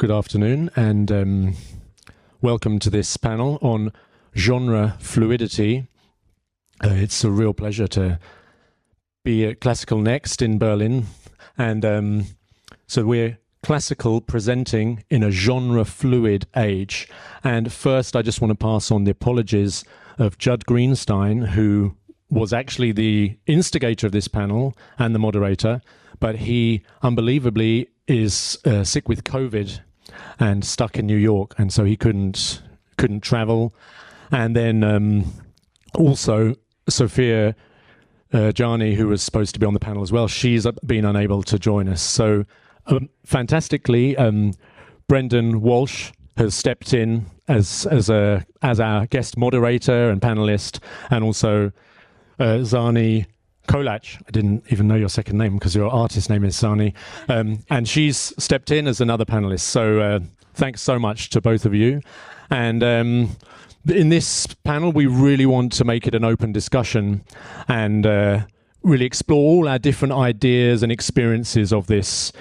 good afternoon, and welcome to this panel on genre fluidity. It's a real pleasure to be at Classical Next in Berlin, and so we're classical presenting in a genre-fluid age. And first, I just want to pass on the apologies of Judd Greenstein, who was actually the instigator of this panel and the moderator, but he unbelievably is sick with COVID and stuck in New York, and so he couldn't travel. And then also Sophia Xani, who was supposed to be on the panel as well, she's been unable to join us. So fantastically, Brendan Walsh has stepped in as our guest moderator and panelist, and also Xani Kolac. I didn't even know your second name because your artist name is Xani, and she's stepped in as another panelist. So thanks so much to both of you. And in this panel, we really want to make it an open discussion and really explore all our different ideas and experiences of this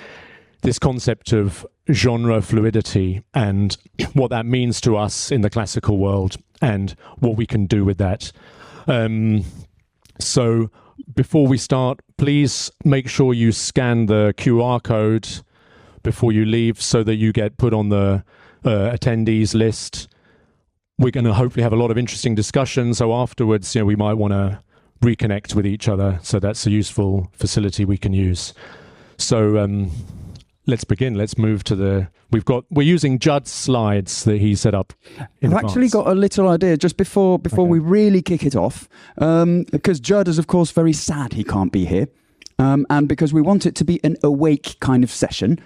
concept of genre fluidity and what that means to us in the classical world and what we can do with that. So before we start, please make sure you scan the QR code before you leave so that you get put on the attendees list. We're going to hopefully have a lot of interesting discussions. So afterwards, we might want to reconnect with each other. So that's a useful facility we can use. So let's begin. Let's move to we're using Judd's slides that he set up in I've actually got a little idea just before we really kick it off, because Judd is of course very sad he can't be here, and because we want it to be an awake kind of session,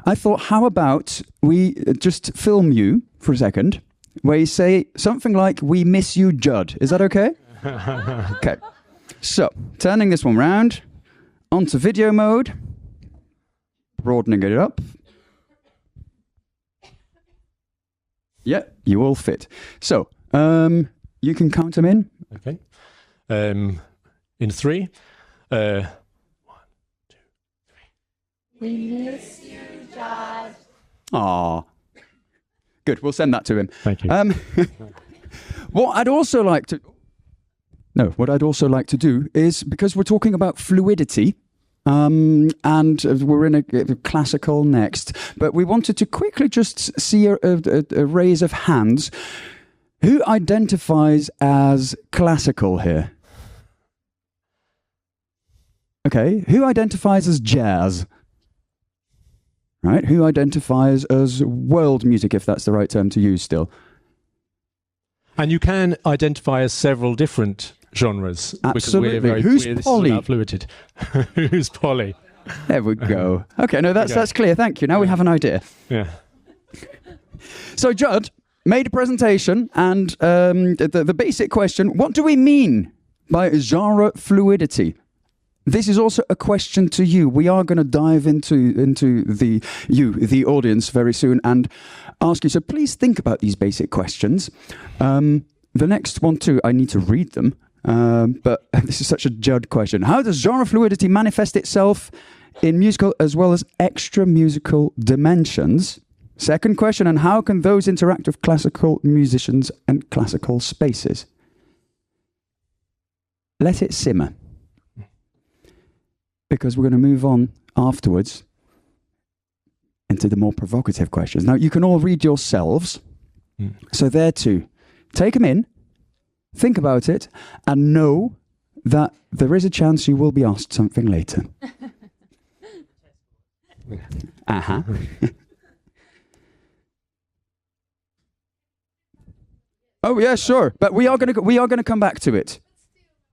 I thought, how about we just film you for a second, where you say something like, "We miss you, Judd." Is that okay? Okay. So turning this one round onto video mode. Broadening it up. Yeah, you all fit. So, you can count them in. Okay. In 3. 1, 2, 3. We miss you, Judd. Ah, good. We'll send that to him. Thank you. What I'd also like to do is, because we're talking about fluidity, and we're in a classical next, but we wanted to quickly just see a raise of hands. Who identifies as classical here? Okay, who identifies as jazz? Right, who identifies as world music, if that's the right term to use still? And you can identify as several different genres. Absolutely. Because Who's poly? Fluidity. Who's poly? There we go. Okay, no, that's clear. Thank you. Now we have an idea. Yeah. So Judd made a presentation, and the basic question: what do we mean by genre fluidity? This is also a question to you. We are going to dive into the audience very soon and ask you. So please think about these basic questions. The next one too, I need to read them. But this is such a Judd question. How does genre fluidity manifest itself in musical as well as extra musical dimensions? Second question, and how can those interact with classical musicians and classical spaces? Let it simmer, because we're going to move on afterwards into the more provocative questions. Now, you can all read yourselves. So there too. Take them in. Think about it, and know that there is a chance you will be asked something later. Uh-huh. Oh yeah, sure. But we are going to come back to it.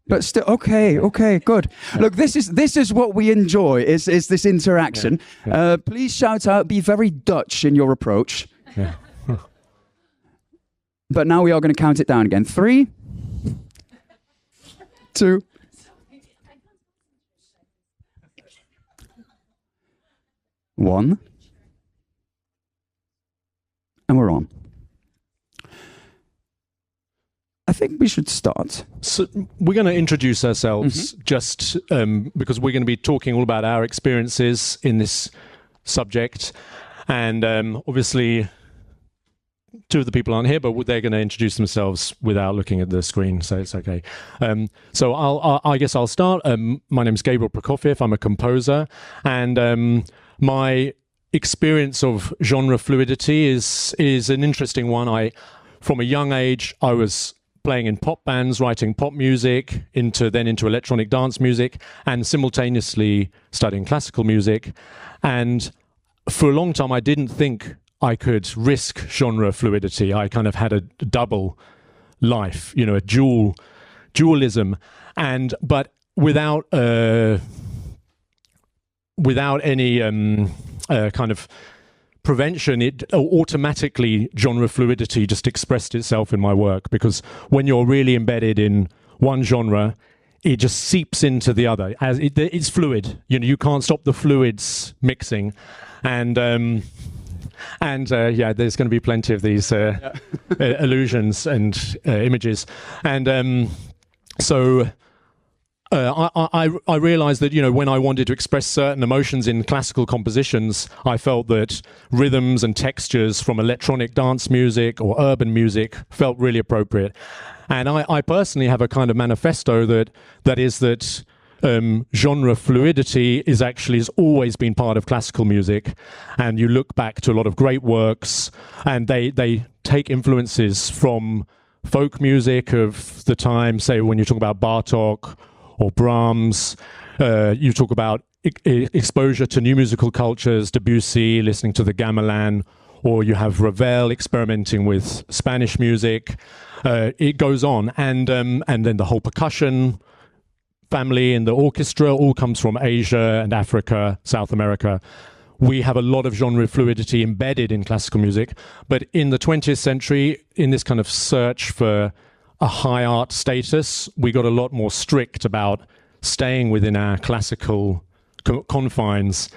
But still, okay, good. Look, this is what we enjoy. Is this interaction? Yeah. Please shout out. Be very Dutch in your approach. Yeah. But now we are going to count it down again. 3, 2, 1, and we're on. I think we should start. So we're going to introduce ourselves just because we're going to be talking all about our experiences in this subject. And obviously, two of the people aren't here, but they're going to introduce themselves without looking at the screen, so it's okay. So I guess I'll start. My name's Gabriel Prokofiev. I'm a composer, and my experience of genre fluidity is an interesting one. From a young age, I was playing in pop bands, writing pop music, into electronic dance music, and simultaneously studying classical music. And for a long time, I didn't think I could risk genre fluidity. I kind of had a double life, a dualism, but without any kind of prevention, it automatically genre fluidity just expressed itself in my work, because when you're really embedded in one genre, it just seeps into the other. As it's fluid, you can't stop the fluids mixing, and there's going to be plenty of these illusions and images, and so. I realized that, when I wanted to express certain emotions in classical compositions, I felt that rhythms and textures from electronic dance music or urban music felt really appropriate. And I personally have a kind of manifesto that is that genre fluidity has always been part of classical music. And you look back to a lot of great works, and they take influences from folk music of the time, say when you talk about Bartók or Brahms, you talk about exposure to new musical cultures, Debussy, listening to the gamelan, or you have Ravel experimenting with Spanish music. It goes on, and then the whole percussion family and the orchestra all comes from Asia and Africa, South America. We have a lot of genre fluidity embedded in classical music, but in the 20th century, in this kind of search for a high art status, we got a lot more strict about staying within our classical confines.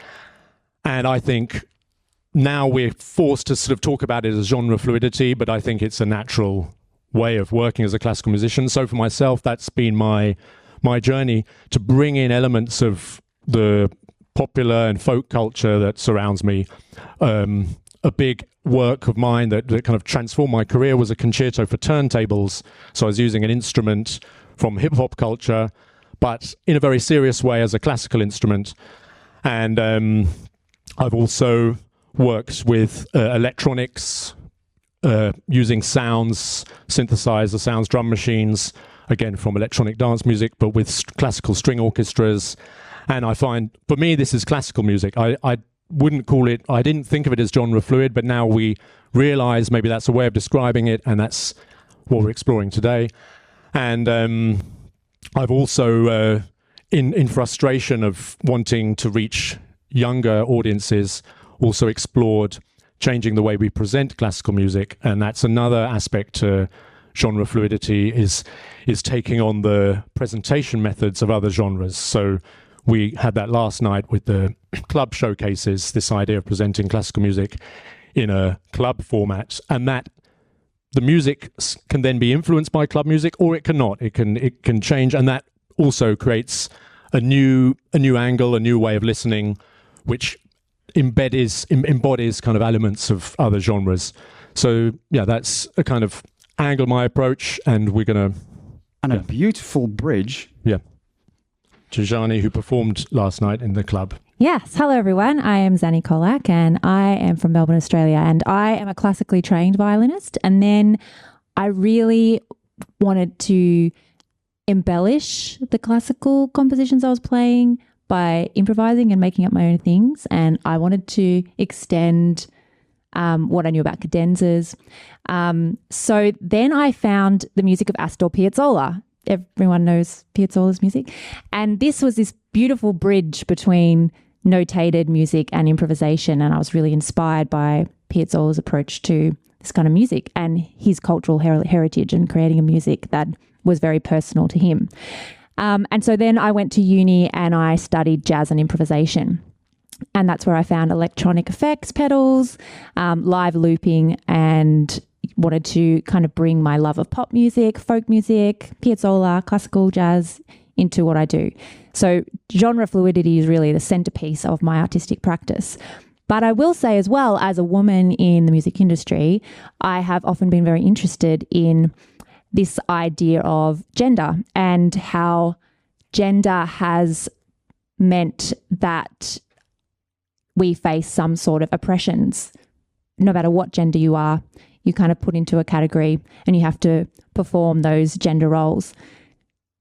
And I think now we're forced to sort of talk about it as genre fluidity, but I think it's a natural way of working as a classical musician. So for myself, that's been my journey, to bring in elements of the popular and folk culture that surrounds me. A big work of mine that kind of transformed my career was a concerto for turntables. So I was using an instrument from hip-hop culture, but in a very serious way as a classical instrument. And I've also worked with electronics, using sounds, synthesizer sounds, drum machines, again from electronic dance music, but with classical string orchestras. And I find, for me, this is classical music. I didn't think of it as genre fluid, but now we realize maybe that's a way of describing it, and that's what we're exploring today. And I've also, in frustration of wanting to reach younger audiences, also explored changing the way we present classical music, and that's another aspect to genre fluidity, is taking on the presentation methods of other genres. So we had that last night with the club showcases, this idea of presenting classical music in a club format, and that the music can then be influenced by club music, or it cannot. It can change, and that also creates a new angle, a new way of listening, which embodies kind of elements of other genres. So yeah, that's a kind of angle, my approach, and we're gonna a beautiful bridge. Yeah. To Xani, who performed last night in the club. Yes. Hello, everyone. I am Xani Kolac, and I am from Melbourne, Australia, and I am a classically trained violinist. And then I really wanted to embellish the classical compositions I was playing by improvising and making up my own things. And I wanted to extend what I knew about cadenzas. So then I found the music of Astor Piazzolla. Everyone knows Piazzolla's music. And this was this beautiful bridge between notated music and improvisation. And I was really inspired by Piazzolla's approach to this kind of music and his cultural heritage and creating a music that was very personal to him. And so then I went to uni and I studied jazz and improvisation. And that's where I found electronic effects, pedals, live looping, and wanted to kind of bring my love of pop music, folk music, Piazzolla, classical jazz into what I do. So genre fluidity is really the centerpiece of my artistic practice. But I will say as well, as a woman in the music industry, I have often been very interested in this idea of gender and how gender has meant that we face some sort of oppressions. No matter what gender you are, you kind of put into a category and you have to perform those gender roles.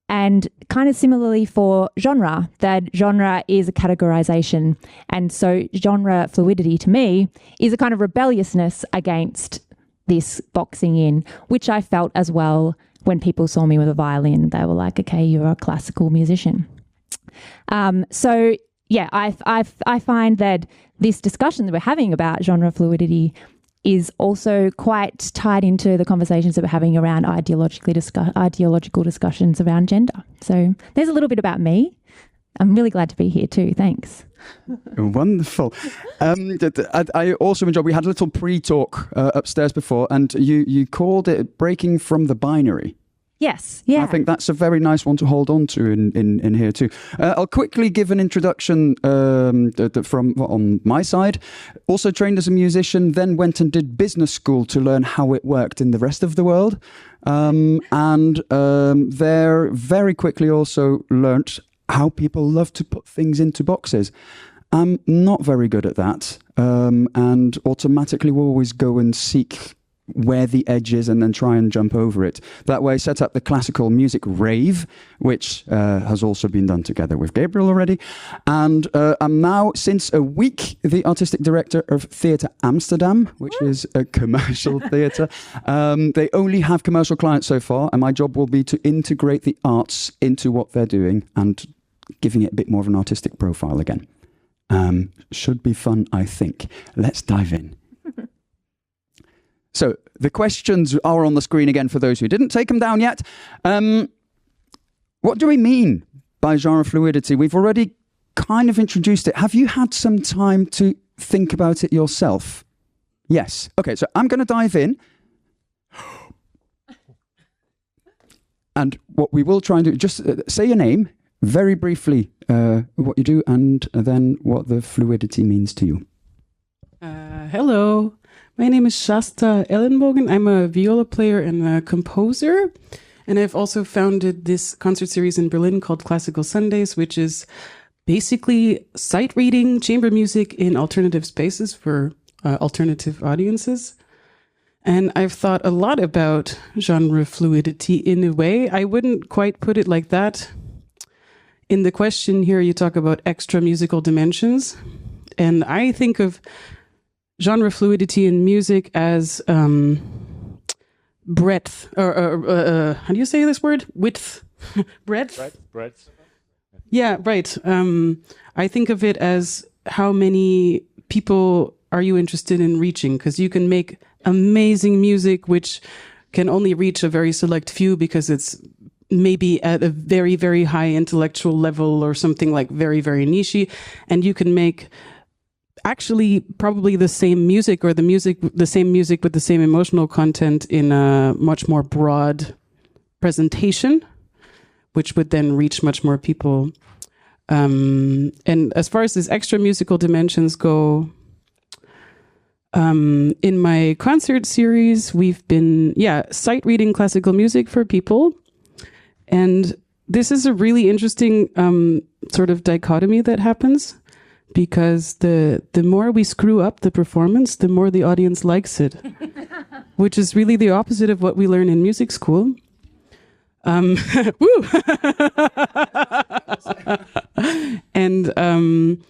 And kind of similarly for genre, that genre is a categorization. And so genre fluidity to me is a kind of rebelliousness against this boxing in, which I felt as well when people saw me with a violin. They were like, okay, you're a classical musician. So yeah, I find that this discussion that we're having about genre fluidity is also quite tied into the conversations that we're having around ideological discussions around gender. So there's a little bit about me. I'm really glad to be here too. Thanks. Wonderful. I also enjoyed, we had a little pre-talk upstairs before, and you called it breaking from the binary. Yes, yeah. I think that's a very nice one to hold on to in here too. I'll quickly give an introduction from on my side. Also trained as a musician, then went and did business school to learn how it worked in the rest of the world. There very quickly also learnt how people love to put things into boxes. I'm not very good at that, and automatically will always go and seek where the edge is and then try and jump over it. That way, set up the classical music rave, which has also been done together with Gabriel already. And I'm now, since a week, the artistic director of Theatre Amsterdam, which is a commercial theatre. They only have commercial clients so far, and my job will be to integrate the arts into what they're doing and giving it a bit more of an artistic profile again. Should be fun, I think. Let's dive in. So the questions are on the screen again for those who didn't take them down yet. What do we mean by genre fluidity? We've already kind of introduced it. Have you had some time to think about it yourself? Yes. Okay, so I'm going to dive in. And what we will try and do, just say your name, very briefly, what you do, and then what the fluidity means to you. Hello. My name is Shasta Ellenbogen. I'm a viola player and a composer. And I've also founded this concert series in Berlin called Classical Sundays, which is basically sight reading chamber music in alternative spaces for alternative audiences. And I've thought a lot about genre fluidity in a way. I wouldn't quite put it like that. In the question here, you talk about extra musical dimensions. And I think of genre fluidity in music as breadth, or how do you say this word? Width, breadth. Breadth. Yeah, right. I think of it as how many people are you interested in reaching? Because you can make amazing music which can only reach a very select few because it's maybe at a very, very high intellectual level or something like very, very niche-y, and you can make actually probably the same music or the same music with the same emotional content in a much more broad presentation, which would then reach much more people. And as far as these extra musical dimensions go, in my concert series, we've been, sight reading classical music for people. And this is a really interesting sort of dichotomy that happens, because the more we screw up the performance, the more the audience likes it, which is really the opposite of what we learn in music school. Woo! And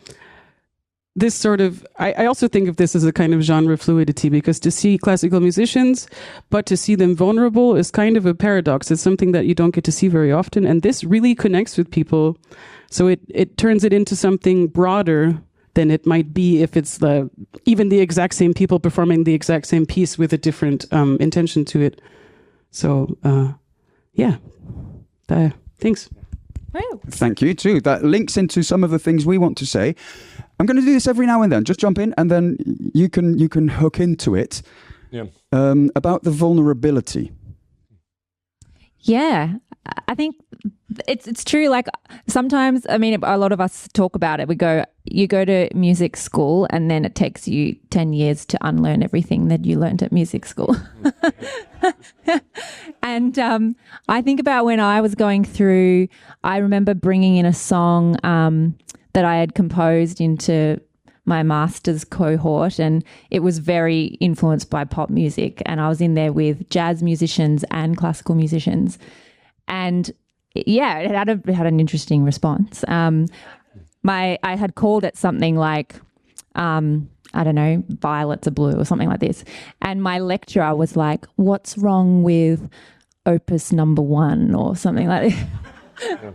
this sort of, I also think of this as a kind of genre fluidity, because to see classical musicians, but to see them vulnerable is kind of a paradox. It's something that you don't get to see very often. And this really connects with people. So it turns it into something broader than it might be if it's even the exact same people performing the exact same piece with a different intention to it. So, thanks. Thank you too. That links into some of the things we want to say. I'm going to do this every now and then. Just jump in, and then you can hook into it. Yeah. About the vulnerability. Yeah, I think it's true. Like sometimes, I mean, a lot of us talk about it. You go to music school and then it takes you 10 years to unlearn everything that you learned at music school. And I think about when I was going through, I remember bringing in a song that I had composed into my master's cohort, and it was very influenced by pop music, and I was in there with jazz musicians and classical musicians, and yeah, it had an interesting response. I had called it something like I don't know, violets are blue or something like this, and my lecturer was like, "What's wrong with opus number 1 or something like that?"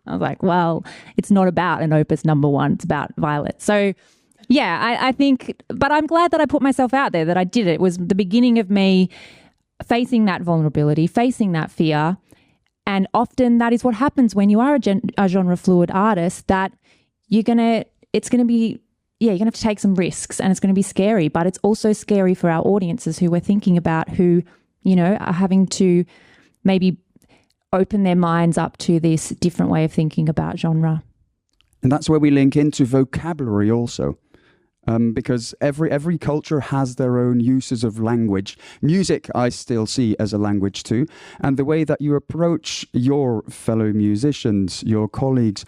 I was like, well, it's not about an opus number 1, it's about Violet. So, yeah, I think, but I'm glad that I put myself out there, that I did it. It was the beginning of me facing that vulnerability, facing that fear. And often that is what happens when you are a genre fluid artist, that you're going to have to take some risks, and it's going to be scary, but it's also scary for our audiences who we're thinking about, who, you know, are having to maybe open their minds up to this different way of thinking about genre. And that's where we link into vocabulary also, because every culture has their own uses of language. Music I still see as a language too, and the way that you approach your fellow musicians, your colleagues,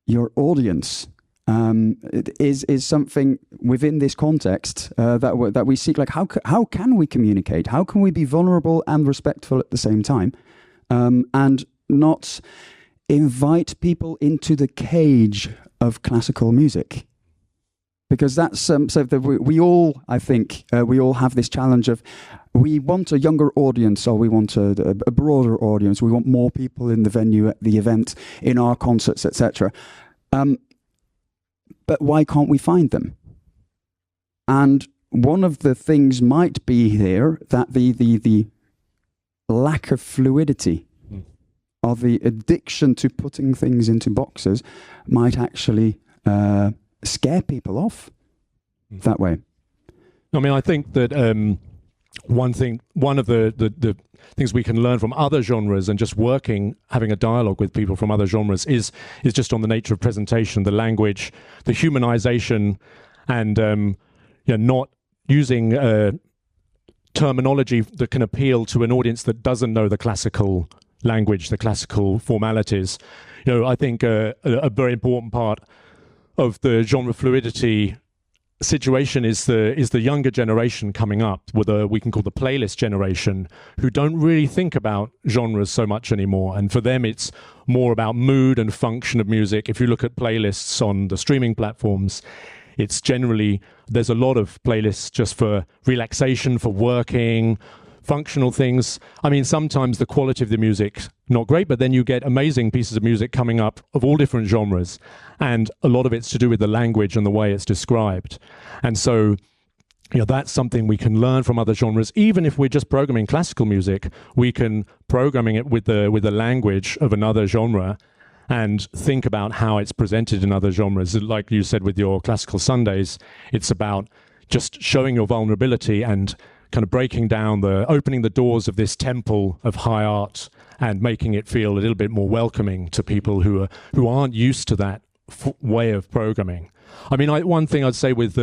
your audience, is something within this context that we seek. Like, how can we communicate? How can we be vulnerable and respectful at the same time? And not invite people into the cage of classical music, because that's so that we all, I think, we all have this challenge of, we want a younger audience, or we want a broader audience. We want more people in the venue, at the event, in our concerts, etc. But why can't we find them? And one of the things might be here that the lack of fluidity, or the addiction to putting things into boxes, might actually scare people off that way. I mean, I think that one of the things we can learn from other genres, and just having a dialogue with people from other genres, is just on the nature of presentation, the language, the humanization, and not using terminology that can appeal to an audience that doesn't know the classical language, the classical formalities. You know, I think a very important part of the genre fluidity situation is the younger generation coming up, with we can call the playlist generation, who don't really think about genres so much anymore, and for them it's more about mood and function of music. If you look at playlists on the streaming platforms, it's generally, there's a lot of playlists just for relaxation, for working, functional things. I mean, sometimes the quality of the music's not great, but then you get amazing pieces of music coming up of all different genres, and a lot of it's to do with the language and the way it's described. And so, you know, that's something we can learn from other genres. Even if we're just programming classical music, we can programming it with the language of another genre, and think about how it's presented in other genres. Like you said with your classical Sundays, it's about just showing your vulnerability and kind of breaking down opening the doors of this temple of high art, and making it feel a little bit more welcoming to people who aren't used to that way of programming. I mean, one thing I'd say with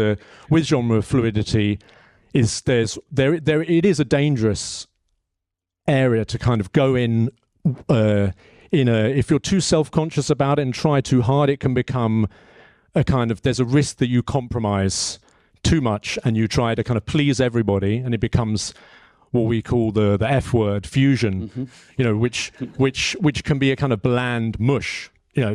genre fluidity is it is a dangerous area to kind of go in if you're too self-conscious about it and try too hard, it can become there's a risk that you compromise too much and you try to kind of please everybody, and it becomes what we call the F word, fusion, you know, which can be a kind of bland mush, you know.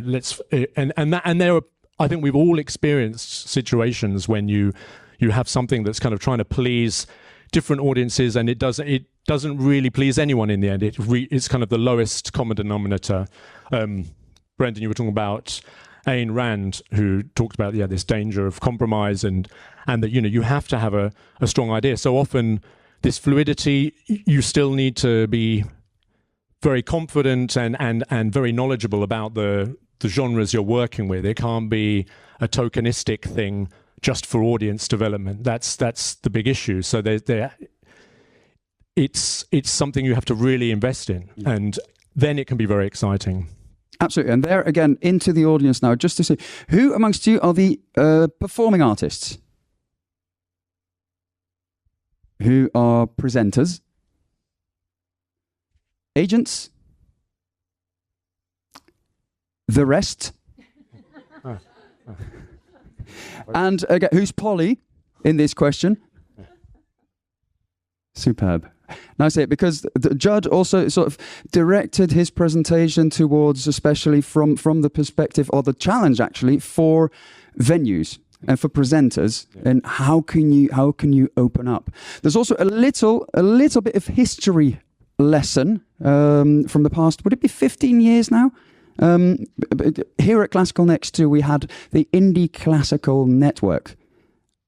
I think we've all experienced situations when you have something that's kind of trying to please different audiences, and it doesn't really please anyone in the end. It's kind of the lowest common denominator. Brendan, you were talking about Ayn Rand, who talked about this danger of compromise, and that, you know, you have to have a strong idea. So often this fluidity, you still need to be very confident and very knowledgeable about the genres you're working with. It can't be a tokenistic thing just for audience development. That's the big issue. So it's something you have to really invest in, and then it can be very exciting. Absolutely. And there again, into the audience now, just to see, who amongst you are the performing artists? Who are presenters? Agents? The rest? And again, who's Polly in this question? Superb. Nice to hear, because Judd also sort of directed his presentation towards, especially from the perspective, or the challenge actually, for venues and for presenters, and how can you open up? There's also a little bit of history lesson from the past. Would it be 15 years now? Here at Classical Next too, we had the Indie Classical Network.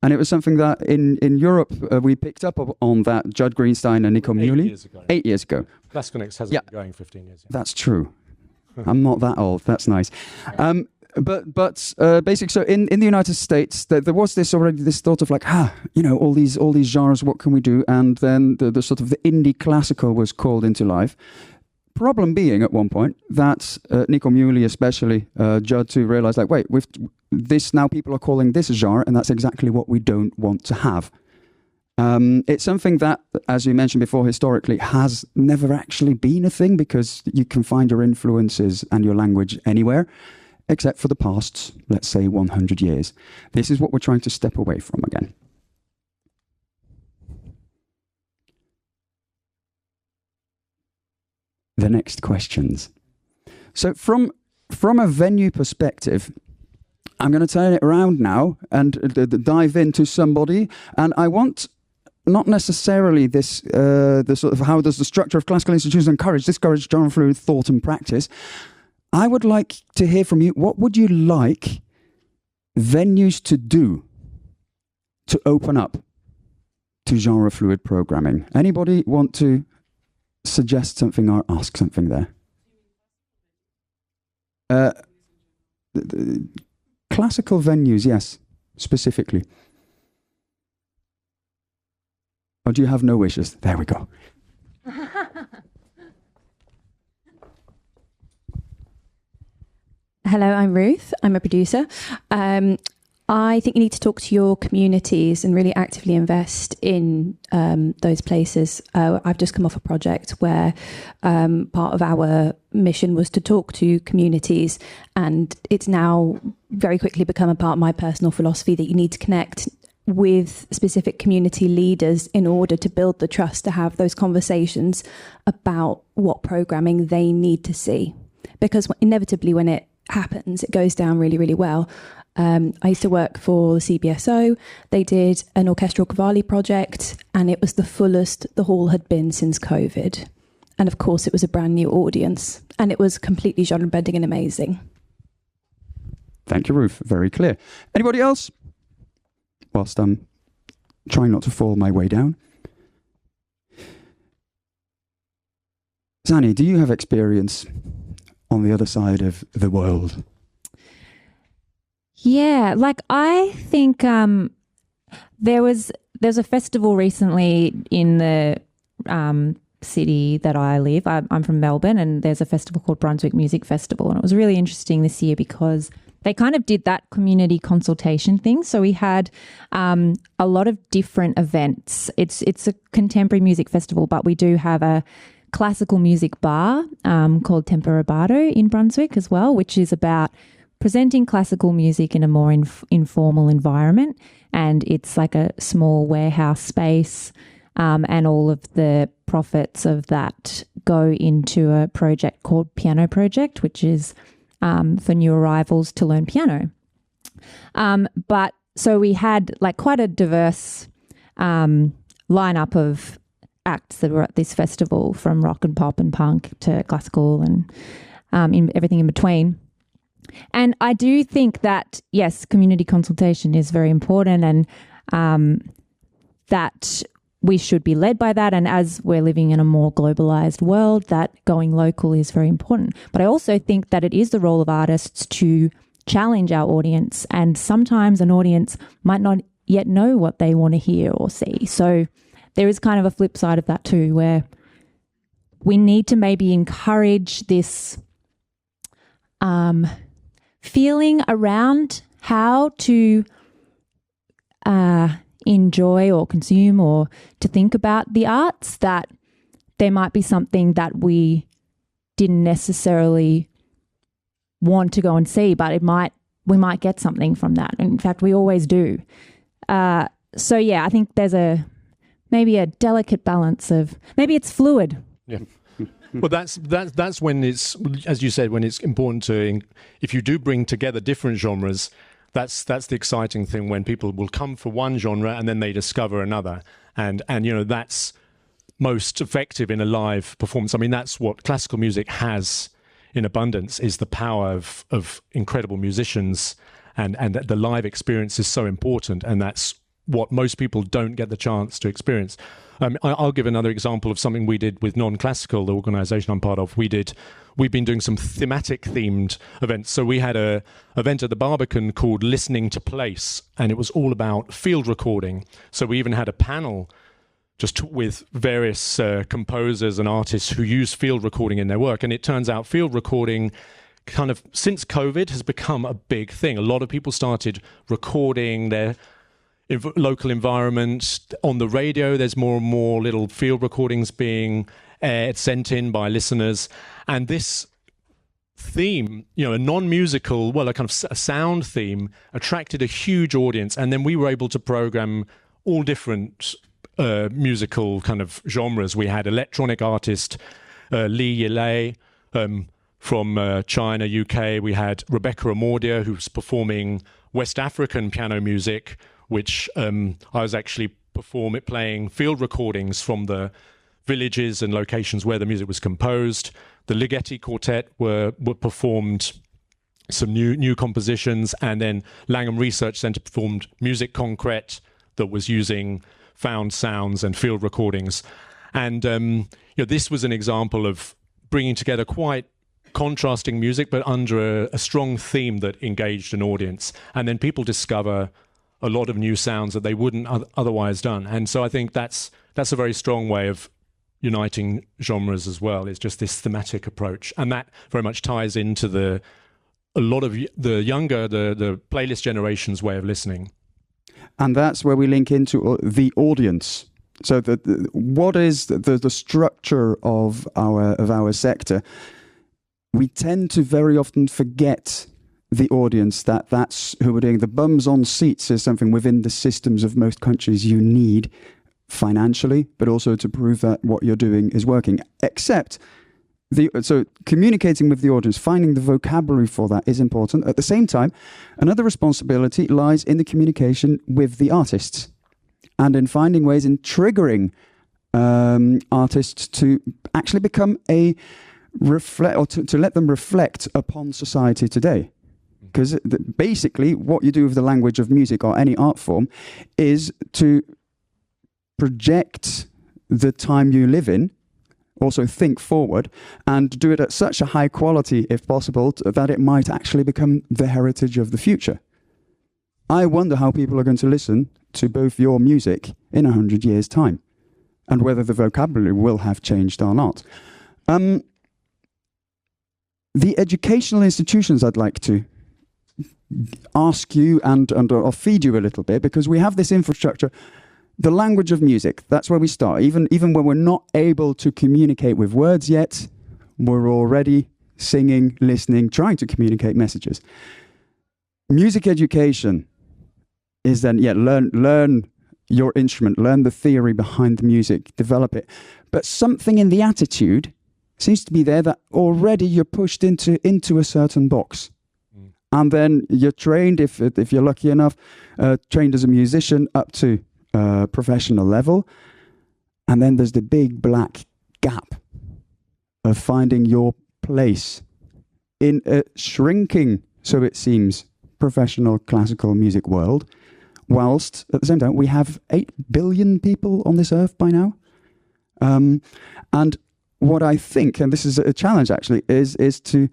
And it was something that in Europe we picked up on, that Judd Greenstein and Nico Muley. 8 years ago. 8 years ago. Classical Next hasn't been going 15 years. That's true. I'm not that old. That's nice. But basically, so in the United States, there was this thought of like, all these genres, what can we do? And then the sort of the indie classical was called into life. Problem being, at one point, that Nico Muley, especially Judd, too, realized like, wait, with this now people are calling this a genre, and that's exactly what we don't want to have. It's something that, as you mentioned before, historically has never actually been a thing, because you can find your influences and your language anywhere, except for the past, let's say, 100 years. This is what we're trying to step away from again. The next questions. So from a venue perspective, I'm going to turn it around now and dive into somebody, and I want not necessarily this the sort of how does the structure of classical institutions discourage genre-fluid thought and practice. I would like to hear from you. What would you like venues to do to open up to genre-fluid programming? Anybody want to suggest something or ask something there? Classical venues, yes, specifically. Or do you have no wishes? There we go. Hello, I'm Ruth. I'm a producer. I think you need to talk to your communities and really actively invest in those places. I've just come off a project where part of our mission was to talk to communities, and it's now very quickly become a part of my personal philosophy that you need to connect with specific community leaders in order to build the trust to have those conversations about what programming they need to see. Because inevitably when it happens, it goes down really, really well. I used to work for the CBSO. They did an orchestral Cavalli project, and it was the fullest the hall had been since COVID. And of course, it was a brand new audience, and it was completely genre bending and amazing. Thank you, Ruth. Very clear. Anybody else? Whilst I'm trying not to fall my way down. Xani, do you have experience on the other side of the world? Yeah, like I think there's a festival recently in the city that I live. I'm from Melbourne, and there's a festival called Brunswick Music Festival, and it was really interesting this year because they kind of did that community consultation thing. So we had a lot of different events. It's a contemporary music festival, but we do have a classical music bar called Temperabado in Brunswick as well, which is about presenting classical music in a more informal environment. And it's like a small warehouse space, and all of the profits of that go into a project called Piano Project, which is for new arrivals to learn piano. But so we had like quite a diverse lineup of acts that were at this festival, from rock and pop and punk to classical and everything in between. And I do think that, yes, community consultation is very important, and that we should be led by that. And as we're living in a more globalized world, that going local is very important. But I also think that it is the role of artists to challenge our audience. And sometimes an audience might not yet know what they want to hear or see. So there is kind of a flip side of that too, where we need to maybe encourage this feeling around how to enjoy or consume or to think about the arts, that there might be something that we didn't necessarily want to go and see, but we might get something from that. In fact, we always do. So yeah, I think there's maybe a delicate balance of, maybe it's fluid. Yeah. Well, that's when it's, as you said, when it's important to, if you do bring together different genres, that's the exciting thing, when people will come for one genre and then they discover another, and that's most effective in a live performance. I mean, that's what classical music has in abundance, is the power of incredible musicians, and the live experience is so important, and that's what most people don't get the chance to experience. I'll give another example of something we did with Nonclassical, the organisation I'm part of. We've been doing some thematic themed events. So we had a event at the Barbican called Listening to Place, and it was all about field recording. So we even had a panel just with various composers and artists who use field recording in their work. And it turns out field recording, kind of since COVID, has become a big thing. A lot of people started recording their local environment on the radio. There's more and more little field recordings being sent in by listeners, and this theme, a non-musical, a kind of a sound theme, attracted a huge audience. And then we were able to program all different musical kind of genres. We had electronic artist Lee Yilei from China, UK. We had Rebecca Amordia, who's performing West African piano music, which I was actually playing field recordings from the villages and locations where the music was composed. The Ligeti Quartet were performed some new compositions, and then Langham Research Centre performed music concrete that was using found sounds and field recordings. And this was an example of bringing together quite contrasting music, but under a strong theme that engaged an audience. And then people discover a lot of new sounds that they wouldn't otherwise done. And so I think that's a very strong way of uniting genres as well. It's just this thematic approach, and that very much ties into a lot of the younger, the playlist generation's way of listening. And that's where we link into the audience. So what is the structure of our sector? We tend to very often forget the audience, that's who we're doing. The bums on seats is something within the systems of most countries you need financially, but also to prove that what you're doing is working. Except, so communicating with the audience, finding the vocabulary for that is important. At the same time, another responsibility lies in the communication with the artists, and in finding ways in triggering artists to actually become to let them reflect upon society today. Because basically what you do with the language of music or any art form is to project the time you live in, also think forward, and do it at such a high quality, if possible, that it might actually become the heritage of the future. I wonder how people are going to listen to both your music in 100 years' time, and whether the vocabulary will have changed or not. The educational institutions, I'd like to ask you or feed you a little bit, because we have this infrastructure, the language of music. That's where we start. Even when we're not able to communicate with words yet, we're already singing, listening, trying to communicate messages. Music education is then, learn your instrument, learn the theory behind the music, develop it. But something in the attitude seems to be there that already you're pushed into a certain box. And then you're trained, if you're lucky enough, trained as a musician up to professional level. And then there's the big black gap of finding your place in a shrinking, so it seems, professional classical music world, whilst at the same time we have 8 billion people on this earth by now. And what I think, and this is a challenge actually, is to,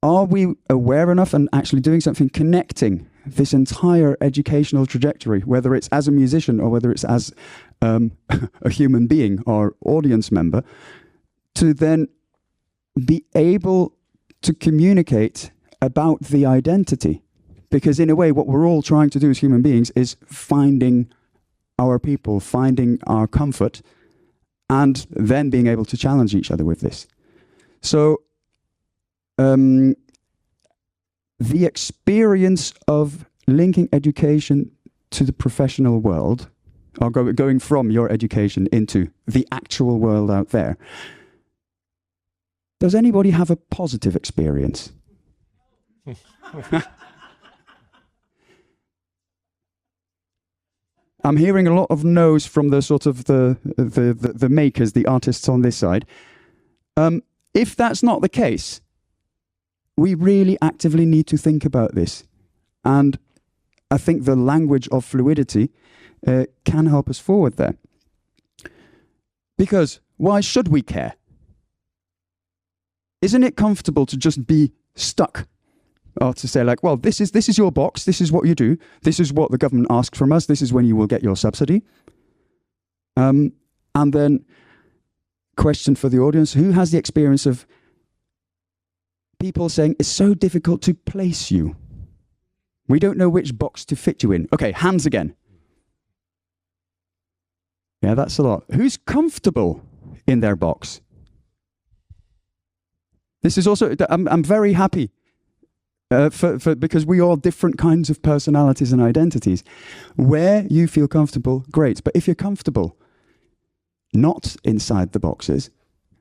are we aware enough and actually doing something, connecting this entire educational trajectory, whether it's as a musician or whether it's as a human being or audience member, to then be able to communicate about the identity. Because in a way, what we're all trying to do as human beings is finding our people, finding our comfort, and then being able to challenge each other with this. So the experience of linking education to the professional world, or going from your education into the actual world out there, does anybody have a positive experience? I'm hearing a lot of no's from the sort of the makers, the artists on this side. If that's not the case, we really actively need to think about this. And I think the language of fluidity can help us forward there. Because why should we care? Isn't it comfortable to just be stuck? Or to say like, well, this is your box, this is what you do, this is what the government asks from us, this is when you will get your subsidy. And then, question for the audience, who has the experience of people saying, it's so difficult to place you. We don't know which box to fit you in. Okay, hands again. Yeah, that's a lot. Who's comfortable in their box? This is also, I'm very happy because we are different kinds of personalities and identities. Where you feel comfortable, great. But if you're comfortable not inside the boxes,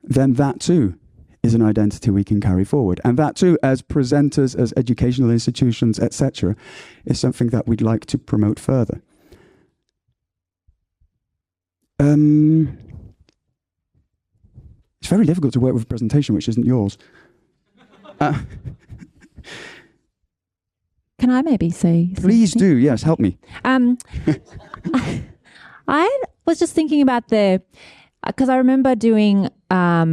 then that too is an identity we can carry forward. And that too, as presenters, as educational institutions, etc., is something that we'd like to promote further. It's very difficult to work with a presentation which isn't yours. Can I maybe say something? Please do, yes, help me. I was just thinking about because I remember doing, I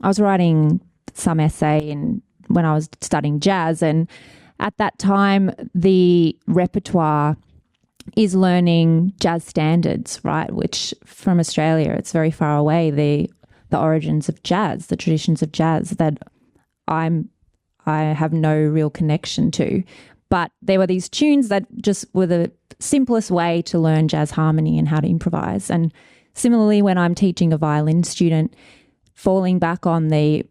was writing some essay when I was studying jazz, and at that time the repertoire is learning jazz standards, right? Which from Australia, it's very far away, the origins of jazz, the traditions of jazz that I have no real connection to. But there were these tunes that just were the simplest way to learn jazz harmony and how to improvise. And similarly, when I'm teaching a violin student, falling back on the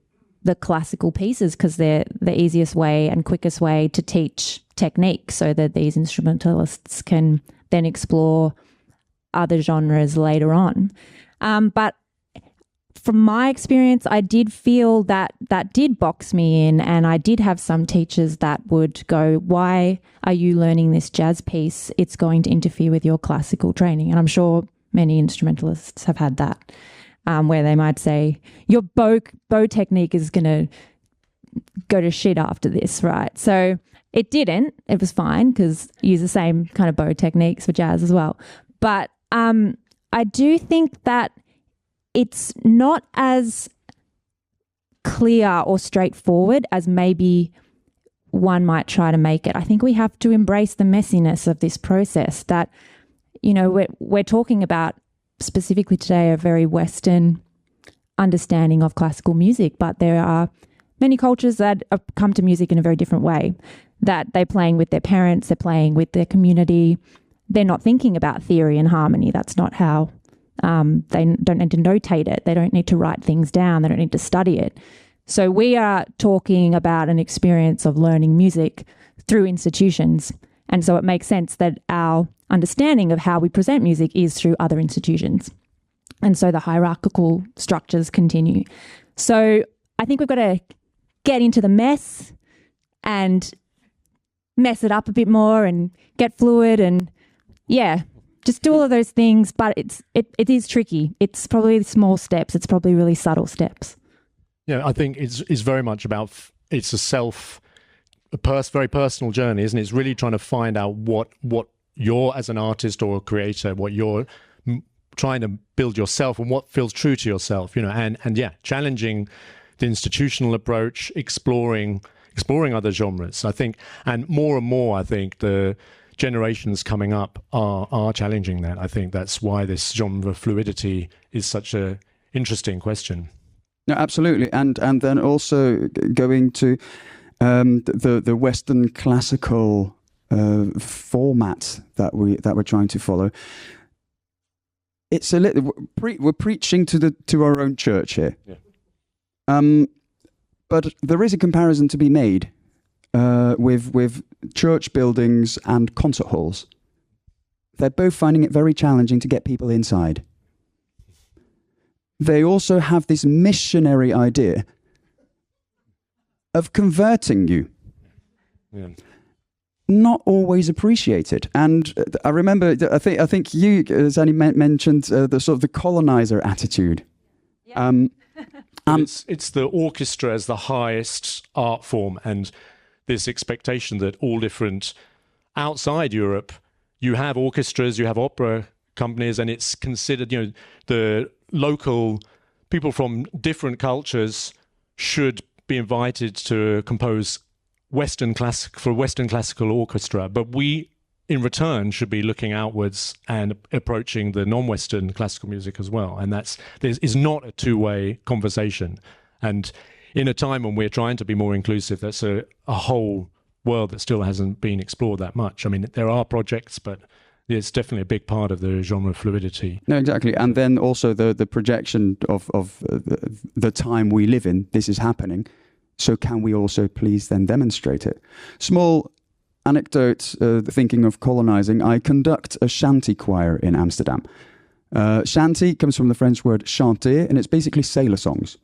classical pieces because they're the easiest way and quickest way to teach technique so that these instrumentalists can then explore other genres later on. But from my experience, I did feel that did box me in, and I did have some teachers that would go, why are you learning this jazz piece? It's going to interfere with your classical training. And I'm sure many instrumentalists have had that, where they might say, your bow technique is going to go to shit after this, right? So it didn't. It was fine because I use the same kind of bow techniques for jazz as well. But I do think that it's not as clear or straightforward as maybe one might try to make it. I think we have to embrace the messiness of this process that, you know, we're talking about specifically today a very Western understanding of classical music, but there are many cultures that have come to music in a very different way, that they're playing with their parents, they're playing with their community. They're not thinking about theory and harmony. That's not how they don't need to notate it. They don't need to write things down. They don't need to study it. So we are talking about an experience of learning music through institutions. And so it makes sense that our understanding of how we present music is through other institutions. And so the hierarchical structures continue. So I think we've got to get into the mess and mess it up a bit more and get fluid and, yeah, just do all of those things, but it is tricky. It's probably small steps. It's probably really subtle steps. Yeah, I think it's very much about, it's a very personal journey, isn't it? It's really trying to find out what you're as an artist or a creator, what you're trying to build yourself and what feels true to yourself, you know, and yeah, challenging the institutional approach, exploring exploring other genres. I think, and more, I think the generations coming up are challenging that. I think that's why this genre fluidity is such a interesting question. No, absolutely, and then also going to the Western classical format that we're trying to follow. It's we're preaching to our own church here. Yeah. But there is a comparison to be made with church buildings and concert halls. They're both finding it very challenging to get people inside. They also have this missionary idea of converting you. Yeah. Not always appreciated. And I remember, I think you, Xani, mentioned the sort of the colonizer attitude. Yeah. It's the orchestra as the highest art form, and this expectation that all different, outside Europe, you have orchestras, you have opera companies, and it's considered, the local people from different cultures should be invited to compose Western classical orchestra, but we in return should be looking outwards and approaching the non-Western classical music as well. And this is not a two-way conversation. And in a time when we're trying to be more inclusive, that's a whole world that still hasn't been explored that much. I mean, there are projects, but it's definitely a big part of the genre fluidity. No, exactly. And then also the projection of the time we live in, this is happening. So can we also please then demonstrate it? Small anecdote, thinking of colonizing, I conduct a shanty choir in Amsterdam. Shanty comes from the French word chanter, and it's basically sailor songs.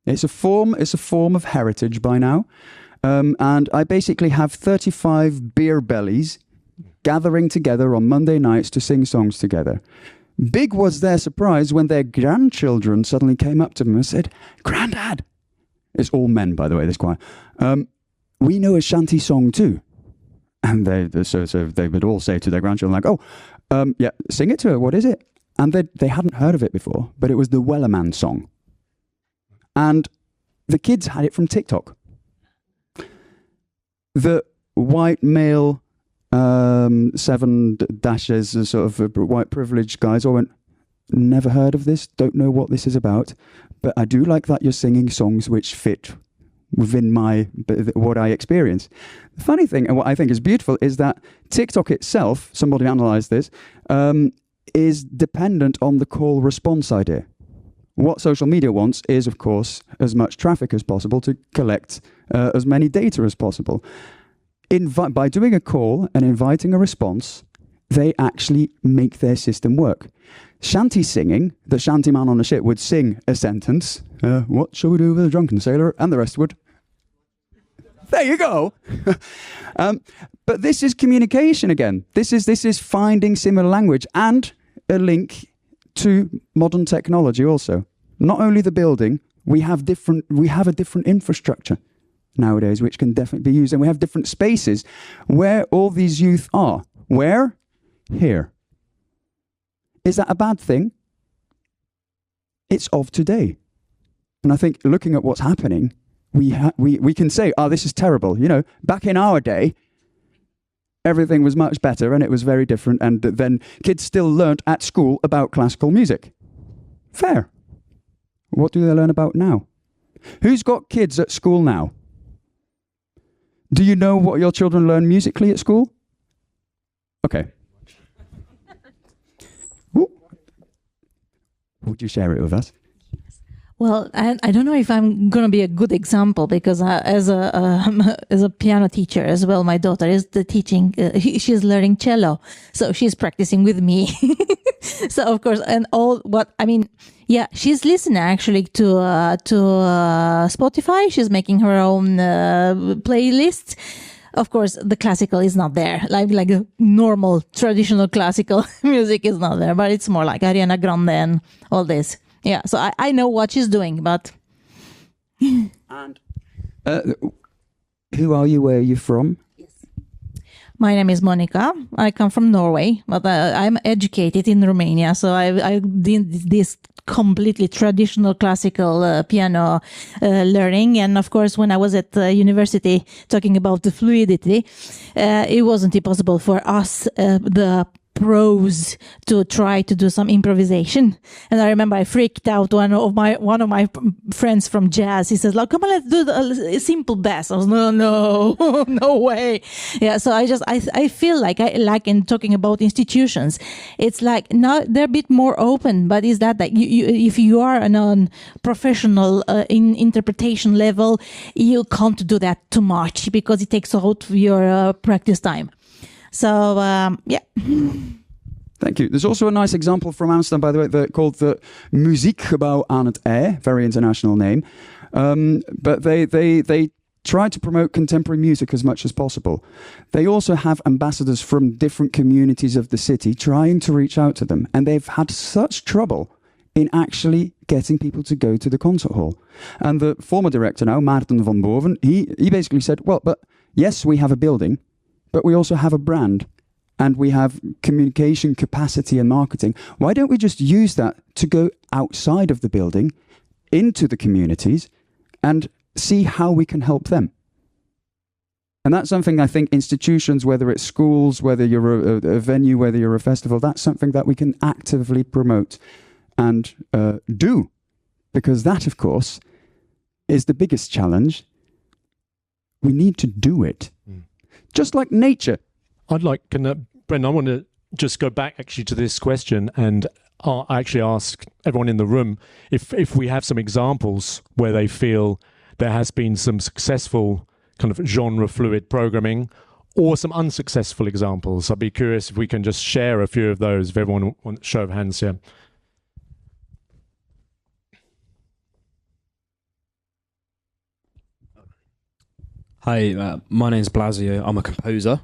It's a form of heritage by now. And I basically have 35 beer bellies gathering together on Monday nights to sing songs together. Big was their surprise when their grandchildren suddenly came up to them and said, "Grandad," it's all men, by the way, this choir, "we know a shanty song too." And they would all say to their grandchildren, like, "Oh, yeah, sing it to her, what is it?" And they hadn't heard of it before, but it was the Wellerman song. And the kids had it from TikTok. The white male 7 dashes, sort of white privileged guys all went, "Never heard of this, don't know what this is about, but I do like that you're singing songs which fit within what I experience." The funny thing, and what I think is beautiful, is that TikTok itself, somebody analysed this, is dependent on the call response idea. What social media wants is, of course, as much traffic as possible to collect as many data as possible. By doing a call and inviting a response, they actually make their system work. Shanty singing, the shanty man on a ship would sing a sentence, "What shall we do with a drunken sailor?" And the rest would. There you go. But this is communication again. This is finding similar language and a link to modern technology also. Not only the building, we have a different infrastructure nowadays which can definitely be used, and we have different spaces where all these youth are. Where? Here. Is that a bad thing? It's of today. And I think looking at what's happening, we can say, "Oh, this is terrible." Back in our day, everything was much better and it was very different, and then kids still learnt at school about classical music. Fair. What do they learn about now? Who's got kids at school now? Do you know what your children learn musically at school? Okay. Would you share it with us? Well, I don't know if I'm going to be a good example, because as a piano teacher as well, my daughter is teaching. She's learning cello, so she's practicing with me. So of course, and she's listening actually to Spotify. She's making her own playlist. Of course, the classical is not there, like a normal traditional classical music is not there, but it's more like Ariana Grande and all this. Yeah, so I know what she's doing, but... And who are you? Where are you from? Yes. My name is Monica. I come from Norway, but I'm educated in Romania. So I did this completely traditional classical piano learning. And of course, when I was at university talking about the fluidity, it wasn't impossible for us, the pros, to try to do some improvisation. And I remember I freaked out one of my friends from jazz. He says, like, come on, let's do a simple bass. I was, no, no way. Yeah. So I feel like in talking about institutions, it's like now they're a bit more open, but is that you if you are on professional in interpretation level, you can't do that too much because it takes out your practice time. So, yeah. Thank you. There's also a nice example from Amsterdam, by the way, called the Muziekgebouw aan het IJ, very international name. But they try to promote contemporary music as much as possible. They also have ambassadors from different communities of the city trying to reach out to them. And they've had such trouble in actually getting people to go to the concert hall. And the former director now, Maarten van Boven, he basically said, well, but yes, we have a building, but we also have a brand and we have communication capacity and marketing. Why don't we just use that to go outside of the building into the communities and see how we can help them? And that's something I think institutions, whether it's schools, whether you're a venue, whether you're a festival, that's something that we can actively promote and do. Because that, of course, is the biggest challenge. We need to do it. Just like nature. Brendan, I want to just go back actually to this question and actually ask everyone in the room if we have some examples where they feel there has been some successful kind of genre fluid programming or some unsuccessful examples. I'd be curious if we can just share a few of those, if everyone wants show of hands here. Hi, my name's Blasio. I'm a composer.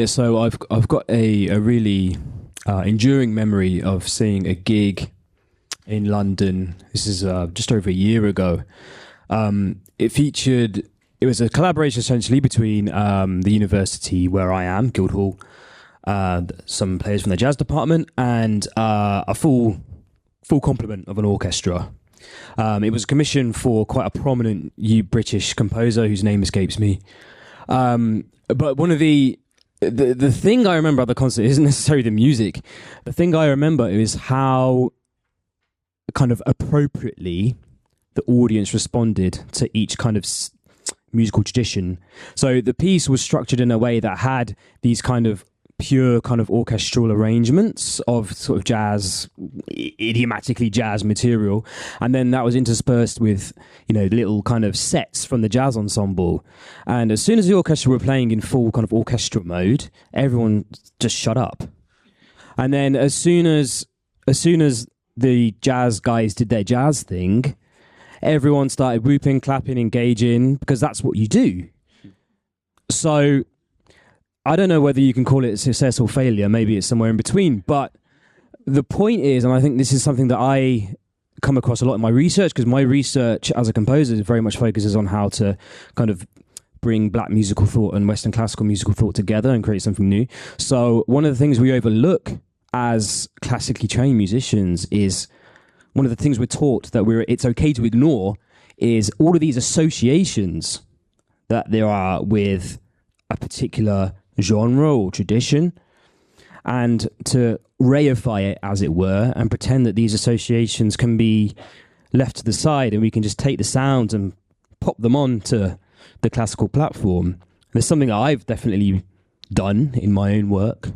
So I've got a really enduring memory of seeing a gig in London. This is just over a year ago. It was a collaboration essentially between the university where I am, Guildhall, some players from the jazz department, and a full complement of an orchestra. It was commissioned for quite a prominent British composer whose name escapes me. But one of the thing I remember about the concert isn't necessarily the music. The thing I remember is how kind of appropriately the audience responded to each kind of musical tradition. So the piece was structured in a way that had these kind of pure kind of orchestral arrangements of sort of jazz, idiomatically jazz material, and then that was interspersed with, little kind of sets from the jazz ensemble. And as soon as the orchestra were playing in full kind of orchestra mode, everyone just shut up. And then as soon as the jazz guys did their jazz thing, everyone started whooping, clapping, engaging, because that's what you do. So I don't know whether you can call it success or failure. Maybe it's somewhere in between. But the point is, and I think this is something that I come across a lot in my research, because my research as a composer very much focuses on how to kind of bring black musical thought and Western classical musical thought together and create something new. So one of the things we overlook as classically trained musicians is one of the things we're taught that it's okay to ignore is all of these associations that there are with a particular genre or tradition, and to reify it, as it were, and pretend that these associations can be left to the side and we can just take the sounds and pop them on to the classical platform. There's something that I've definitely done in my own work.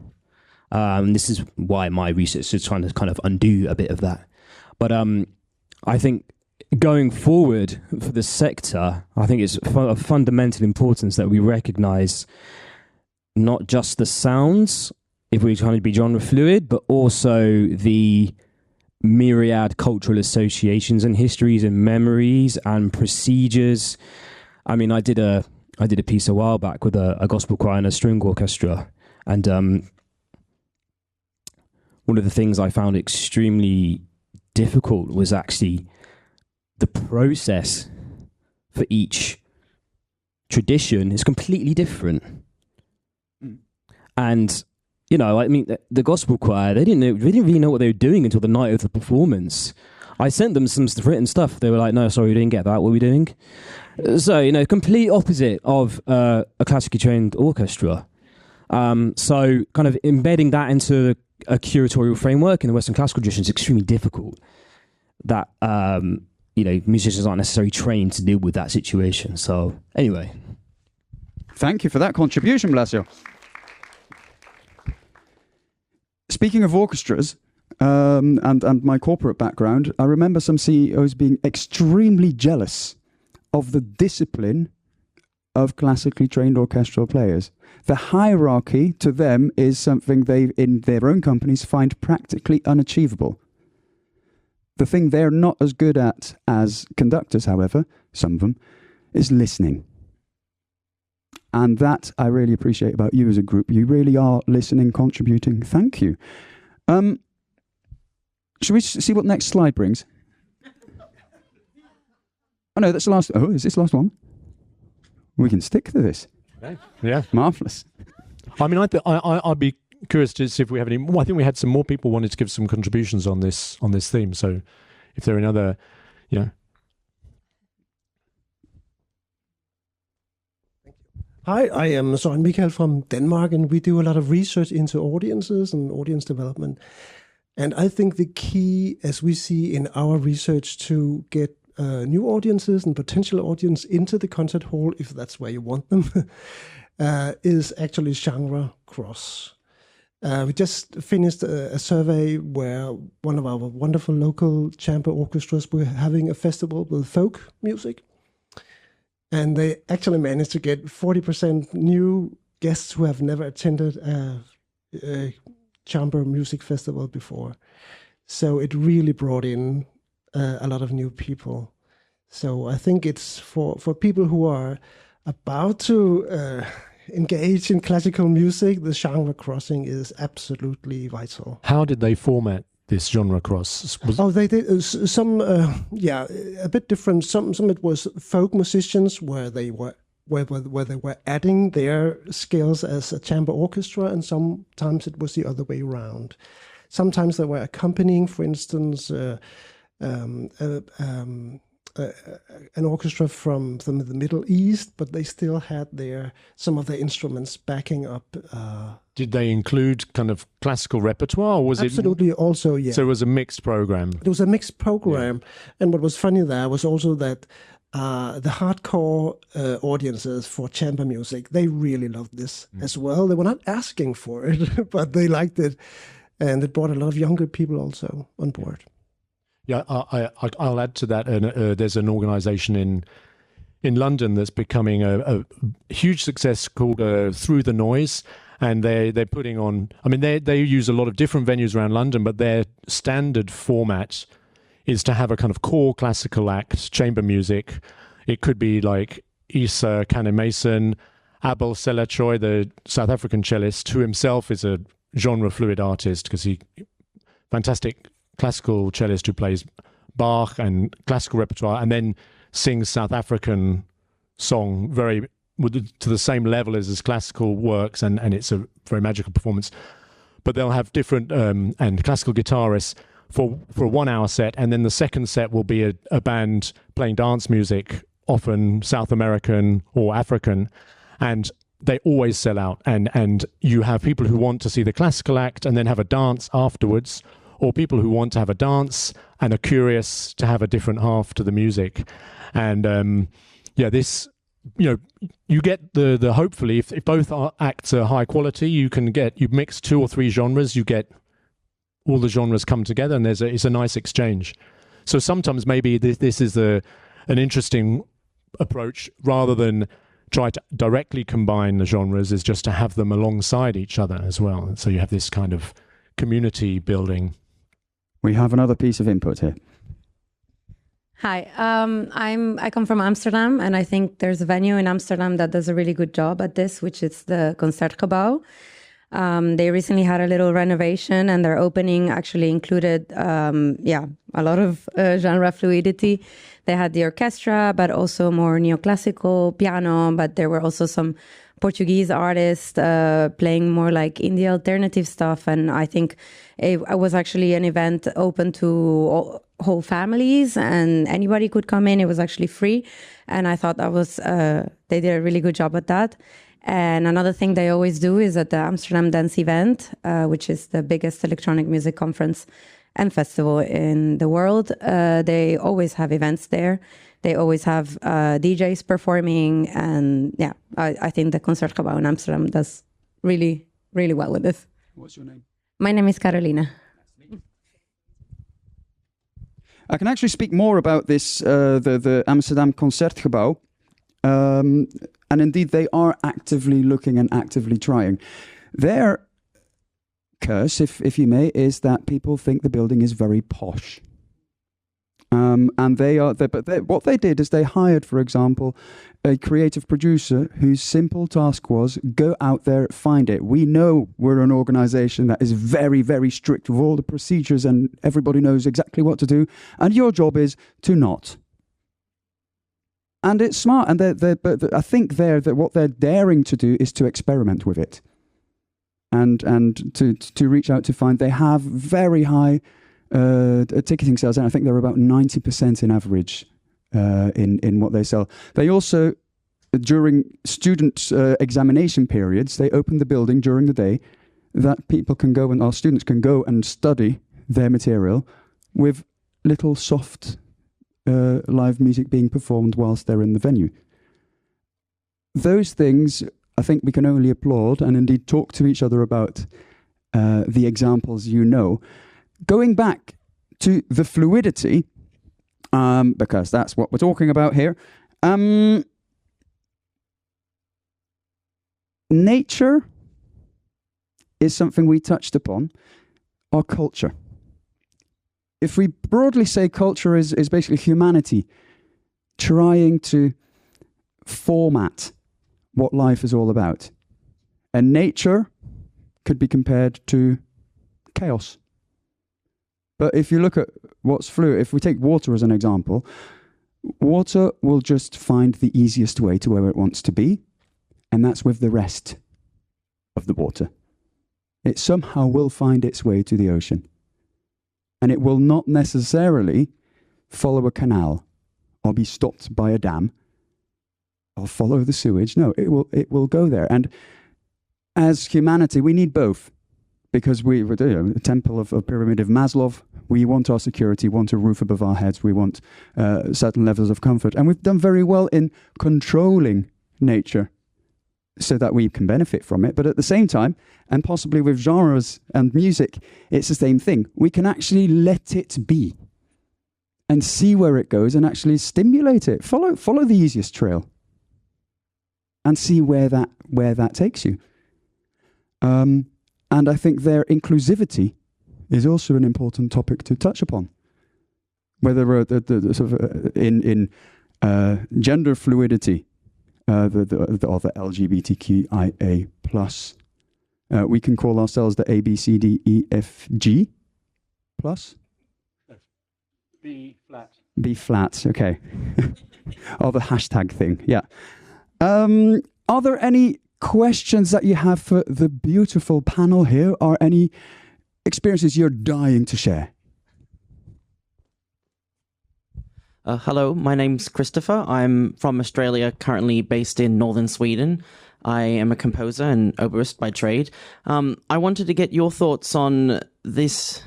This is why my research is trying to kind of undo a bit of that. But I think going forward for the sector, I think it's of fundamental importance that we recognise not just the sounds, if we're trying to be genre fluid, but also the myriad cultural associations and histories and memories and procedures. I mean, I did a piece a while back with a gospel choir and a string orchestra, and one of the things I found extremely difficult was actually the process for each tradition is completely different. And I mean, the gospel choir, they didn't really know what they were doing until the night of the performance. I sent them some written stuff. They were like, no, sorry, we didn't get that. What are we doing? So, complete opposite of a classically trained orchestra. So kind of embedding that into a curatorial framework in the Western classical tradition is extremely difficult. That, musicians aren't necessarily trained to deal with that situation. So, anyway. Thank you for that contribution, Blasio. Speaking of orchestras and my corporate background, I remember some CEOs being extremely jealous of the discipline of classically trained orchestral players. The hierarchy to them is something they, in their own companies, find practically unachievable. The thing they're not as good at as conductors, however, some of them, is listening. And that I really appreciate about you as a group. You really are listening, contributing. Thank you. Should we see what next slide brings? Oh no, that's the last. Oh, is this the last one? We can stick to this. Okay. Yeah, marvelous. I mean, I'd be curious to see if we have any. Well, I think we had some more people wanted to give some contributions on this theme. So, if there are any other, Hi, I am Søren Michael from Denmark, and we do a lot of research into audiences and audience development. And I think the key, as we see in our research, to get new audiences and potential audience into the concert hall, if that's where you want them, is actually genre cross. We just finished a survey where one of our wonderful local chamber orchestras were having a festival with folk music. And they actually managed to get 40% new guests who have never attended a chamber music festival before. So it really brought in a lot of new people. So I think it's for people who are about to engage in classical music, the genre crossing is absolutely vital. How did they format this genre cross? They did some, a bit different. Some it was folk musicians where they were adding their skills as a chamber orchestra, and sometimes it was the other way around. Sometimes they were accompanying, for instance, an orchestra from the Middle East, but they still had some of their instruments backing up. Did they include kind of classical repertoire, or was absolutely also, yeah. So it was a mixed program. It was a mixed program, and what was funny there was also that the hardcore audiences for chamber music, they really loved this as well. They were not asking for it, but they liked it, and it brought a lot of younger people also on board. Yeah, I'll add to that. There's an organisation in London that's becoming a huge success called Through the Noise, and they're putting on. I mean, they use a lot of different venues around London, but their standard format is to have a kind of core classical act, chamber music. It could be like Isa Kane-Mason, Abel Selachoy, the South African cellist, who himself is a genre fluid artist because he fantastic classical cellist who plays Bach and classical repertoire, and then sings South African song to the same level as his classical works, and it's a very magical performance. But they'll have different and classical guitarists for a 1 hour set, and then the second set will be a band playing dance music, often South American or African, and they always sell out. And you have people who want to see the classical act and then have a dance afterwards, or people who want to have a dance and are curious to have a different half to the music. And this, you get the hopefully, if both acts are high quality, you mix 2 or 3 genres, you get all the genres come together, and it's a nice exchange. So sometimes maybe this is an interesting approach, rather than try to directly combine the genres, is just to have them alongside each other as well. And so you have this kind of community building. We have another piece of input here. Hi, I come from Amsterdam, and I think there's a venue in Amsterdam that does a really good job at this, which is the Concertgebouw. They recently had a little renovation, and their opening actually included, a lot of genre fluidity. They had the orchestra, but also more neoclassical piano, but there were also some Portuguese artists playing more like indie alternative stuff. And I think it was actually an event open to whole families, and anybody could come in. It was actually free. And I thought that was, they did a really good job at that. And another thing they always do is at the Amsterdam Dance Event, which is the biggest electronic music conference and festival in the world. They always have events there. They always have DJs performing. And yeah, I think the Concertgebouw in Amsterdam does really, really well with this. What's your name? My name is Carolina. I can actually speak more about this, the Amsterdam Concertgebouw. And indeed, they are actively looking and actively trying. Their curse, if you may, is that people think the building is very posh. And what they did is they hired, for example, a creative producer whose simple task was go out there, find it. We know we're an organization that is very, very strict with all the procedures and everybody knows exactly what to do. And your job is to not. And it's smart. And but I think what they're daring to do is to experiment with it. And to reach out to find, they have very high ticketing sales, and I think they're about 90% in average in what they sell. They also, during student examination periods, they open the building during the day that people can go and our students can go and study their material with little soft live music being performed whilst they're in the venue. Those things, I think we can only applaud and indeed talk to each other about the examples you know. Going back to the fluidity, because that's what we're talking about here, nature is something we touched upon, or culture. If we broadly say culture is basically humanity trying to format what life is all about. And nature could be compared to chaos. But if you look at what's fluid, if we take water as an example, water will just find the easiest way to where it wants to be, and that's with the rest of the water. It somehow will find its way to the ocean. And it will not necessarily follow a canal or be stopped by a dam or follow the sewage. No, it will go there. And as humanity, we need both. Because we're a temple of pyramid of Maslow, we want our security, want a roof above our heads, we want certain levels of comfort. And we've done very well in controlling nature so that we can benefit from it. But at the same time, and possibly with genres and music, it's the same thing. We can actually let it be and see where it goes and actually stimulate it. Follow the easiest trail and see where that takes you. And I think their inclusivity is also an important topic to touch upon. Whether the sort of in gender fluidity, or the LGBTQIA plus, we can call ourselves the ABCDEFG plus. B flat. B flat. Okay. Or the hashtag thing. Yeah. Are there any questions that you have for the beautiful panel here, or any experiences you're dying to share? Hello, my name's Christopher. I'm from Australia, currently based in northern Sweden. I am a composer and oboist by trade. I wanted to get your thoughts on this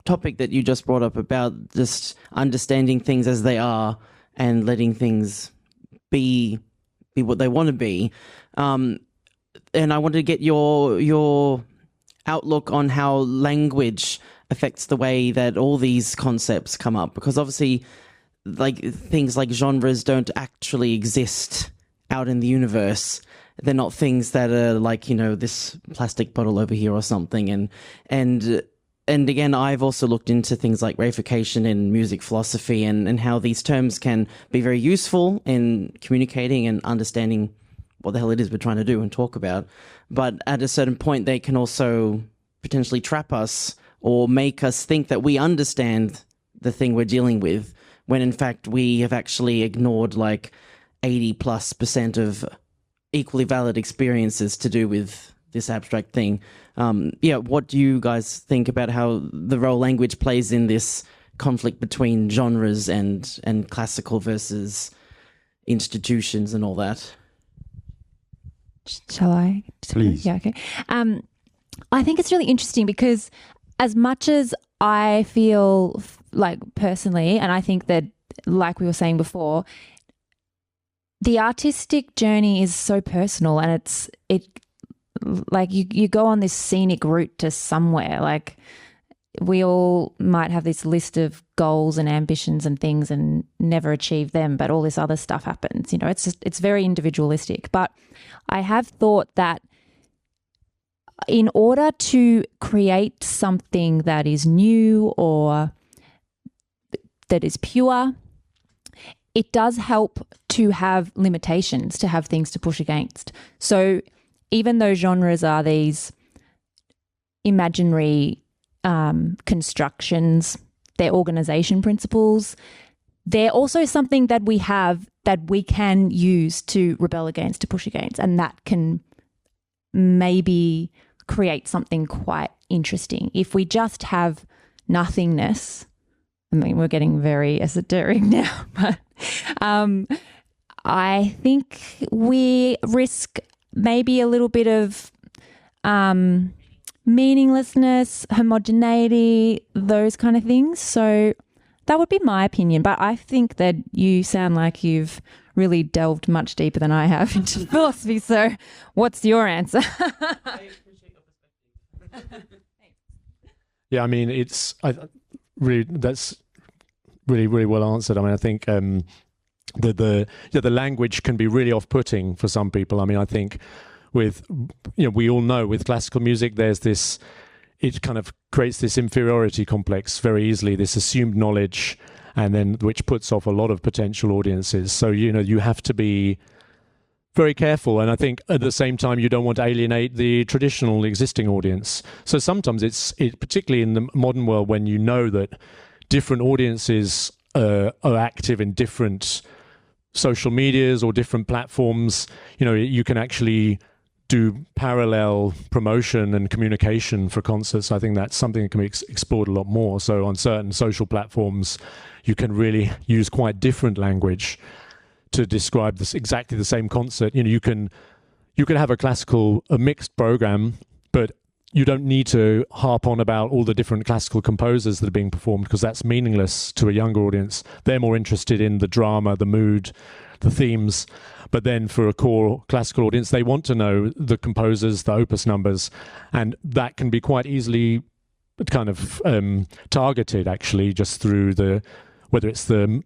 topic that you just brought up about just understanding things as they are and letting things be what they want to be. And I wanted to get your outlook on how language affects the way that all these concepts come up, because obviously like things like genres don't actually exist out in the universe. They're not things that are like, you know, this plastic bottle over here or something. And again, I've also looked into things like reification in music philosophy and how these terms can be very useful in communicating and understanding what the hell it is we're trying to do and talk about. But at a certain point, they can also potentially trap us or make us think that we understand the thing we're dealing with, when in fact we have actually ignored like 80+% of equally valid experiences to do with this abstract thing. What do you guys think about how the role language plays in this conflict between genres and classical versus institutions and all that? Shall I? Please. Yeah, okay. I think it's really interesting because as much as I feel like personally, and I think that, like we were saying before, the artistic journey is so personal, and it like you go on this scenic route to somewhere. Like we all might have this list of goals and ambitions and things and never achieve them, but all this other stuff happens. You know, it's very individualistic. But I have thought that in order to create something that is new or that is pure, it does help to have limitations, to have things to push against. So even though genres are these imaginary constructions, they're organization principles, they're also something that we have that we can use to rebel against, to push against, and that can maybe create something quite interesting. If we just have nothingness, I mean, we're getting very esoteric now, but I think we risk maybe a little bit of meaninglessness, homogeneity, those kind of things. So that would be my opinion. But I think that you sound like you've really delved much deeper than I have into philosophy. So what's your answer? Yeah, I mean, that's really well answered. I mean, I think the language can be really off-putting for some people. I mean, I think we all know with classical music, there's this, it kind of creates this inferiority complex very easily, this assumed knowledge, and then which puts off a lot of potential audiences. So, you have to be very careful. And I think at the same time, you don't want to alienate the traditional existing audience. So sometimes it's particularly in the modern world, when you know that different audiences are active in different social medias or different platforms, you can actually do parallel promotion and communication for concerts. I think that's something that can be explored a lot more. So on certain social platforms, you can really use quite different language to describe this exactly the same concert. You can have a mixed program, but you don't need to harp on about all the different classical composers that are being performed, because that's meaningless to a younger audience. They're more interested in the drama, the mood, the themes. But then for a core classical audience, they want to know the composers, the opus numbers, and that can be quite easily kind of targeted, actually, just through whether it's the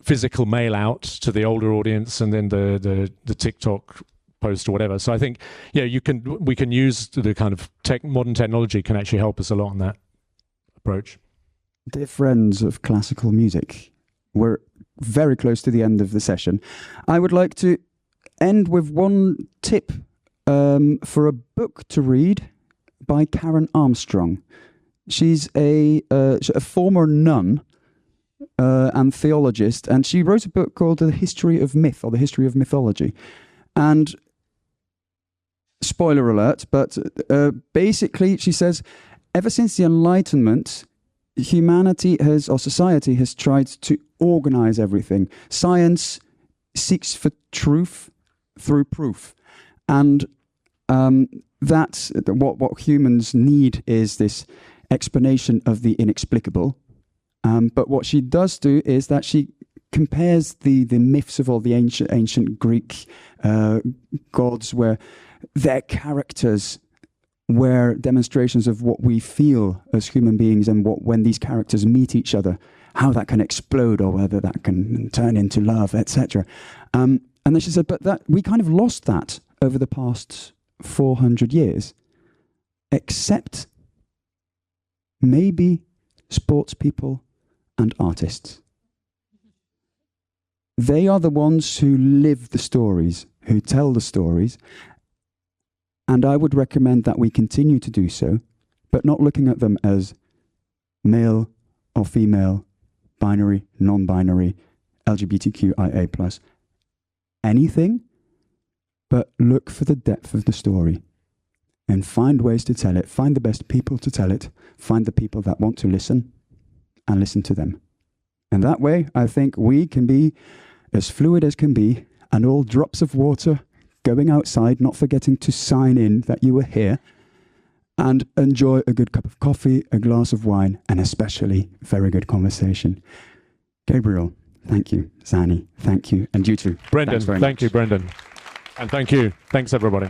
physical mail out to the older audience and then the TikTok post or whatever. So I think, we can use the kind of modern technology can actually help us a lot on that approach. Dear friends of classical music, we're very close to the end of the session. I would like to end with one tip for a book to read by Karen Armstrong. She's a former nun and theologist, and she wrote a book called The History of Myth, or The History of Mythology. And spoiler alert, but basically she says, ever since the Enlightenment, society has tried to organize everything. Science seeks for truth through proof. And that's what humans need, is this explanation of the inexplicable. But what she does do is that she compares the myths of all the ancient Greek gods, where their characters were demonstrations of what we feel as human beings, and when these characters meet each other, how that can explode, or whether that can turn into love, etc. And then she said, but that we kind of lost that over the past 400 years, except maybe sports people and artists. They are the ones who live the stories, who tell the stories. And I would recommend that we continue to do so, but not looking at them as male or female, binary, non-binary, LGBTQIA+, anything, but look for the depth of the story and find ways to tell it, find the best people to tell it, find the people that want to listen and listen to them. And that way, I think we can be as fluid as can be, and all drops of water going outside, not forgetting to sign in that you were here, and enjoy a good cup of coffee, a glass of wine, and especially very good conversation. Gabriel, thank you. Xani, thank you. And you too. Brendan, thank you, Brendan. And thank you. Thanks, everybody.